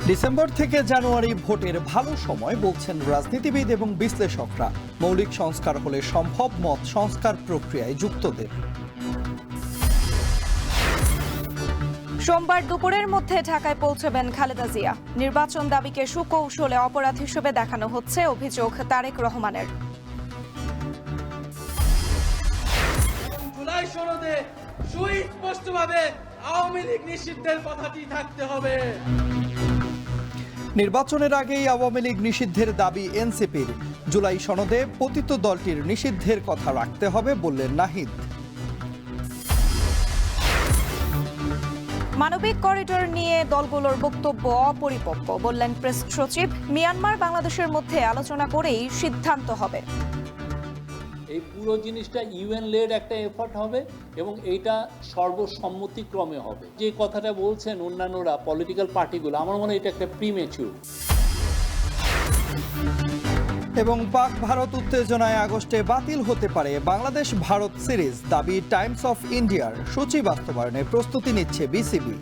December থেকে জানুয়ারি ভোটের ভালো সময় বলছেন রাজনীতিবিদ এবং বিশ্লেষকরা। মৌলিক সংস্কার হলে সম্ভব মত সংস্কার প্রক্রিয়ায় যুক্তদের। সোমবার দুপুরের মধ্যে ঢাকায় পৌঁছবেন খালেদা জিয়া। নির্বাচন দাবিকে সুকৌশলে অপরাধ হিসেবে দেখানো হচ্ছে, অভিযোগ তারেক রহমানের। জুলাই সনদে সুস্পষ্টভাবে আওয়ামী লীগ নিষিদ্ধের কথাটি থাকতে হবে। নির্বাচনের আগেই আওয়ামী লীগ নিষিদ্ধের দাবি এনসিপির। জুলাই সনদে পতিত দলটির নিষিদ্ধের কথা রাখতে হবে বললেন নাহিদ। মানবিক করিডোর নিয়ে দলগুলোর বক্তব্য অপরিপক্ক বললেন প্রেস সচিব। মিয়ানমার বাংলাদেশের মধ্যে আলোচনা করেই সিদ্ধান্ত হবে। এই পুরো জিনিসটা ইউএন লেড একটা এফর্ট হবে এবং এইটা সর্বসম্মতিক্রমে হবে। যে কথাটা বলছেন অন্যান্যরা পলিটিক্যাল পার্টিগুলো, আমার মনে হয় এটা একটা প্রিমেচুর। এবং পাক ভারত উত্তেজনায় আগস্টে বাতিল হতে পারে বাংলাদেশ ভারত সিরিজ, দাবি টাইমস অফ ইন্ডিয়ার। সূচি বাস্তবায়নে প্রস্তুতি নিচ্ছে বিসিবি।